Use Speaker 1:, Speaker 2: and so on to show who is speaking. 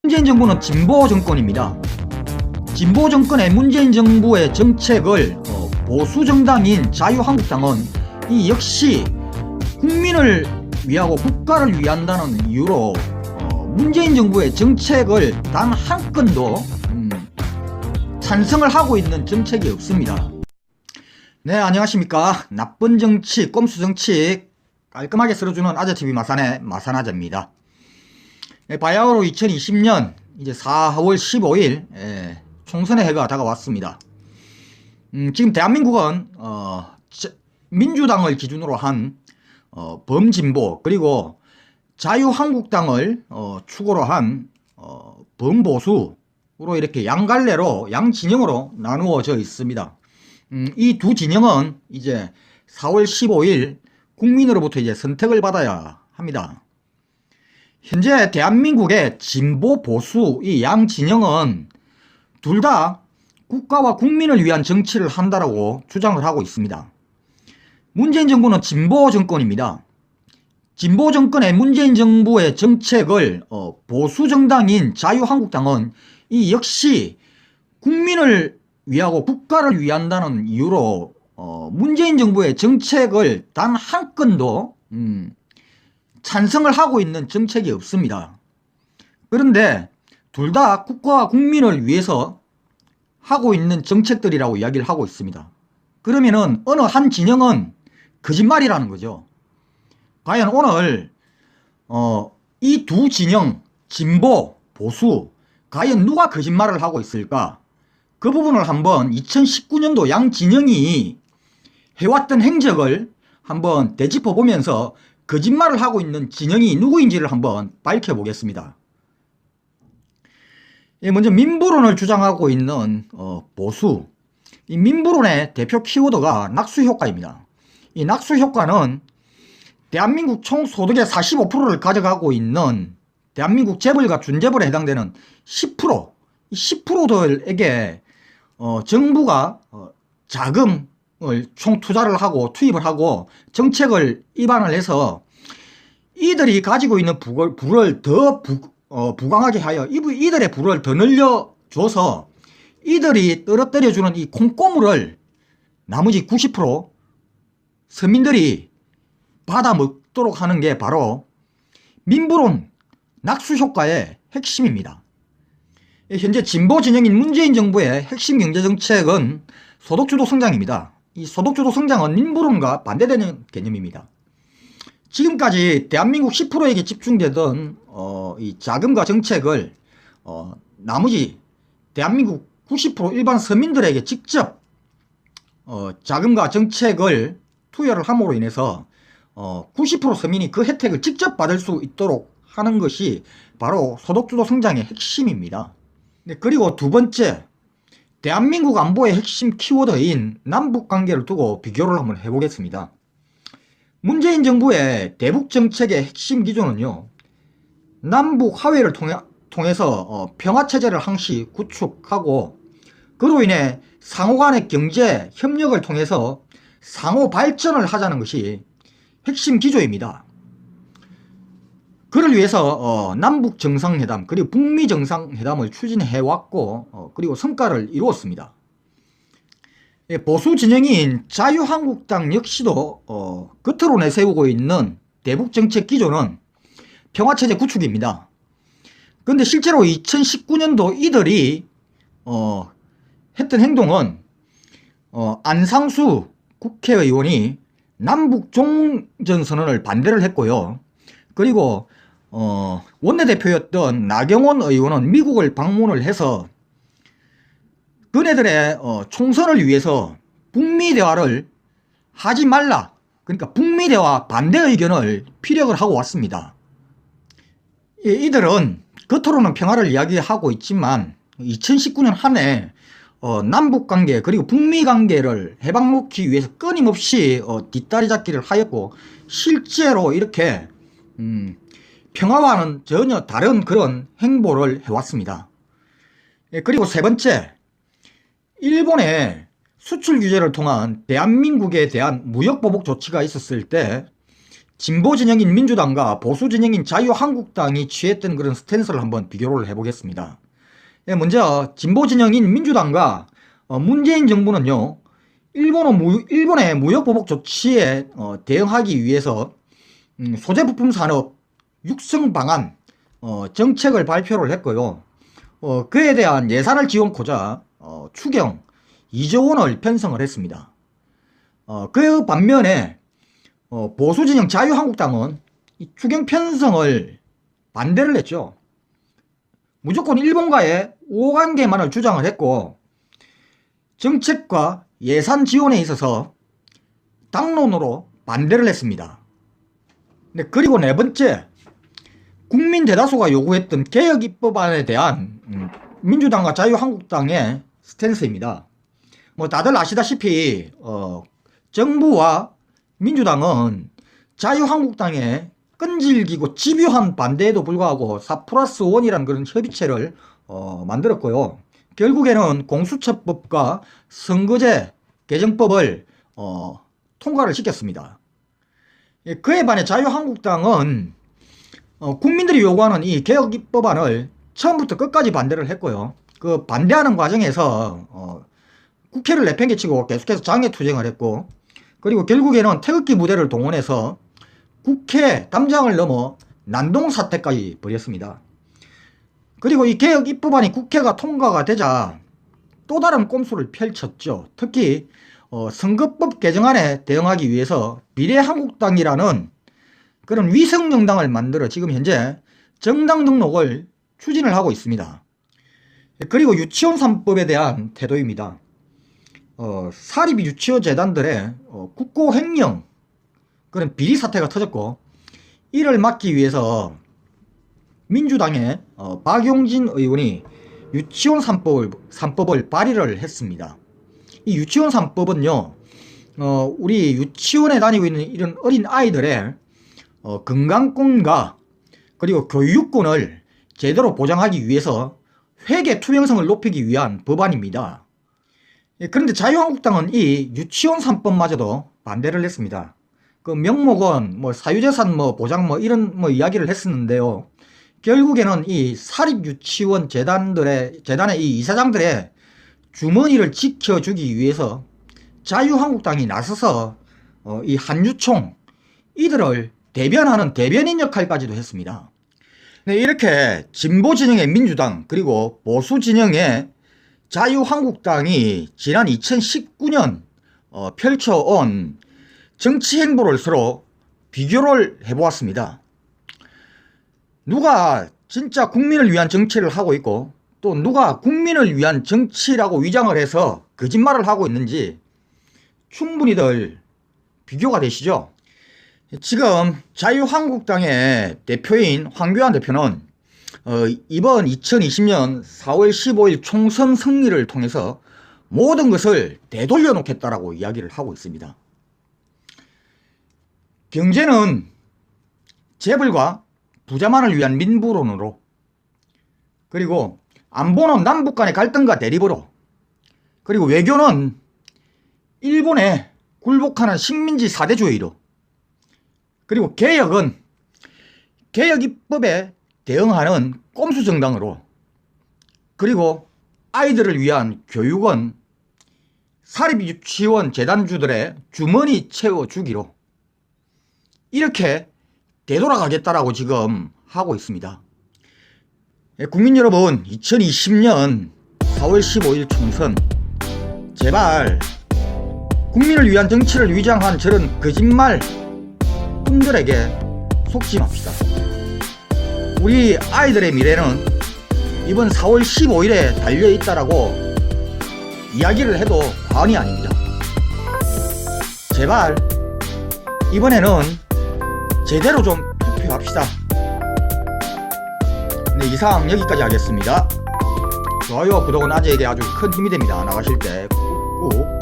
Speaker 1: 문재인 정부는 진보 정권입니다. 진보 정권의 문재인 정부의 정책을 보수 정당인 자유한국당은 이 역시 국민을 위하고 국가를 위한다는 이유로 문재인 정부의 정책을 단 한 건도 찬성을 하고 있는 정책이 없습니다. 네, 안녕하십니까. 나쁜 정치, 꼼수 정치 깔끔하게 쓸어주는 아재TV 마산의 마산아재입니다. 바야흐로 2020년 이제 4월 15일 총선의 해가 다가왔습니다. 지금 대한민국은 민주당을 기준으로 한 범진보 그리고 자유한국당을 축으로 한 범보수로 이렇게 양갈래로 양진영으로 나누어져 있습니다. 이 두 진영은 이제 4월 15일 국민으로부터 이제 선택을 받아야 합니다. 현재 대한민국의 진보 보수 이 양 진영은 둘 다 국가와 국민을 위한 정치를 한다라고 주장을 하고 있습니다. 문재인 정부는 진보 정권입니다. 진보 정권의 문재인 정부의 정책을 보수 정당인 자유한국당은 이 역시 국민을 위하고 국가를 위한다는 이유로 문재인 정부의 정책을 단 한 건도 찬성을 하고 있는 정책이 없습니다. 그런데 둘 다 국가와 국민을 위해서 하고 있는 정책들이라고 이야기를 하고 있습니다. 그러면은 어느 한 진영은 거짓말이라는 거죠. 과연 오늘 이 두 진영 진보 보수 과연 누가 거짓말을 하고 있을까? 그 부분을 한번 2019년도 양 진영이 해왔던 행적을 한번 되짚어 보면서 거짓말을 하고 있는 진영이 누구인지를 한번 밝혀보겠습니다. 먼저 민부론을 주장하고 있는 보수, 이 민부론의 대표 키워드가 낙수효과입니다. 이 낙수효과는 대한민국 총소득의 45%를 가져가고 있는 대한민국 재벌과 준재벌에 해당되는 10%, 이 10%들에게 정부가 자금을 총투자를 하고 투입을 하고 정책을 입안을 해서 이들이 가지고 있는 부를 더 부강하게 하여 이들의 부를 더 늘려줘서 이들이 떨어뜨려주는 이 콩고물을 나머지 90% 서민들이 받아먹도록 하는 게 바로 민부론 낙수효과의 핵심입니다. 현재 진보 진영인 문재인 정부의 핵심 경제정책은 소득주도 성장입니다. 이 소득주도 성장은 민부론과 반대되는 개념입니다. 지금까지 대한민국 10%에게 집중되던 이 자금과 정책을 나머지 대한민국 90% 일반 서민들에게 직접 자금과 정책을 투여를 함으로 인해서 90% 서민이 그 혜택을 직접 받을 수 있도록 하는 것이 바로 소득주도 성장의 핵심입니다. 그리고 두 번째, 대한민국 안보의 핵심 키워드인 남북관계를 두고 비교를 한번 해보겠습니다. 문재인 정부의 대북정책의 핵심 기조는요, 남북 화해를 통해서 평화체제를 항시 구축하고 그로 인해 상호 간의 경제 협력을 통해서 상호 발전을 하자는 것이 핵심 기조입니다. 그를 위해서 남북 정상회담 그리고 북미 정상회담을 추진해 왔고 그리고 성과를 이루었습니다. 보수 진영인 자유한국당 역시도 겉으로 내세우고 있는 대북정책 기조는 평화체제 구축입니다. 그런데 실제로 2019년도 이들이 했던 행동은 안상수 국회의원이 남북 종전선언을 반대를 했고요. 그리고 원내대표였던 나경원 의원은 미국을 방문을 해서 그네들의 총선을 위해서 북미 대화를 하지 말라, 그러니까 북미 대화 반대 의견을 피력을 하고 왔습니다. 이들은 겉으로는 평화를 이야기하고 있지만 2019년 한 해 남북관계 그리고 북미관계를 해방놓기 위해서 끊임없이 뒷다리 잡기를 하였고 실제로 이렇게 평화와는 전혀 다른 그런 행보를 해왔습니다. 그리고 세 번째, 일본의 수출 규제를 통한 대한민국에 대한 무역보복 조치가 있었을 때 진보 진영인 민주당과 보수 진영인 자유한국당이 취했던 그런 스탠스를 한번 비교를 해보겠습니다. 먼저 진보 진영인 민주당과 문재인 정부는요, 일본의 무역보복 조치에 대응하기 위해서 소재 부품 산업 육성 방안 정책을 발표를 했고요. 그에 대한 예산을 지원코자 추경 2조 원을 편성을 했습니다. 그 반면에 보수 진영 자유한국당은 이 추경 편성을 반대를 했죠. 무조건 일본과의 우호관계만을 주장을 했고, 정책과 예산 지원에 있어서 당론으로 반대를 했습니다. 그리고 네 번째, 국민 대다수가 요구했던 개혁 입법안에 대한 민주당과 자유한국당의 스탠스입니다. 다들 아시다시피 정부와 민주당은 자유한국당의 끈질기고 집요한 반대에도 불구하고 4+1이라는 그런 협의체를 만들었고요. 결국에는 공수처법과 선거제 개정법을 통과를 시켰습니다. 그에 반해 자유한국당은 국민들이 요구하는 이 개혁 입법안을 처음부터 끝까지 반대를 했고요. 그 반대하는 과정에서 국회를 내팽개치고 계속해서 장애투쟁을 했고, 그리고 결국에는 태극기 무대를 동원해서 국회 담장을 넘어 난동사태까지 벌였습니다. 그리고 이 개혁 입법안이 국회가 통과가 되자 또 다른 꼼수를 펼쳤죠. 특히 선거법 개정안에 대응하기 위해서 비례한국당이라는 그런 위성정당을 만들어 지금 현재 정당 등록을 추진을 하고 있습니다. 그리고 유치원 3법에 대한 태도입니다. 사립 유치원 재단들의 국고 횡령 그런 비리 사태가 터졌고, 이를 막기 위해서 민주당의 박용진 의원이 유치원 3법을 발의를 했습니다. 이 유치원 3법은요, 우리 유치원에 다니고 있는 이런 어린 아이들의 건강권과 그리고 교육권을 제대로 보장하기 위해서 회계 투명성을 높이기 위한 법안입니다. 그런데 자유한국당은 이 유치원 3법마저도 반대를 했습니다. 그 명목은 사유재산 보장 이런 이야기를 했었는데요. 결국에는 이 사립 유치원 재단의 이 이사장들의 주머니를 지켜주기 위해서 자유한국당이 나서서 이 한유총 이들을 대변하는 대변인 역할까지도 했습니다. 네, 이렇게 진보 진영의 민주당 그리고 보수 진영의 자유한국당이 지난 2019년 펼쳐온 정치 행보를 서로 비교를 해보았습니다. 누가 진짜 국민을 위한 정치를 하고 있고, 또 누가 국민을 위한 정치라고 위장을 해서 거짓말을 하고 있는지 충분히들 비교가 되시죠? 지금 자유한국당의 대표인 황교안 대표는 이번 2020년 4월 15일 총선 승리를 통해서 모든 것을 되돌려 놓겠다라고 이야기를 하고 있습니다. 경제는 재벌과 부자만을 위한 민부론으로, 그리고 안보는 남북 간의 갈등과 대립으로, 그리고 외교는 일본에 굴복하는 식민지 사대주의로, 그리고 개혁은 개혁 입법에 대응하는 꼼수 정당으로, 그리고 아이들을 위한 교육은 사립 유치원 재단주들의 주머니 채워주기로, 이렇게 되돌아가겠다라고 지금 하고 있습니다. 국민 여러분, 2020년 4월 15일 총선, 제발 국민을 위한 정치를 위장한 저런 거짓말 분들에게 속지 맙시다. 우리 아이들의 미래는 이번 4월 15일에 달려있다라고 이야기를 해도 과언이 아닙니다. 제발 이번에는 제대로 좀 투표합시다. 네, 이상 여기까지 하겠습니다. 좋아요와 구독은 아재에게 아주 큰 힘이 됩니다. 나가실 때 꾹꾹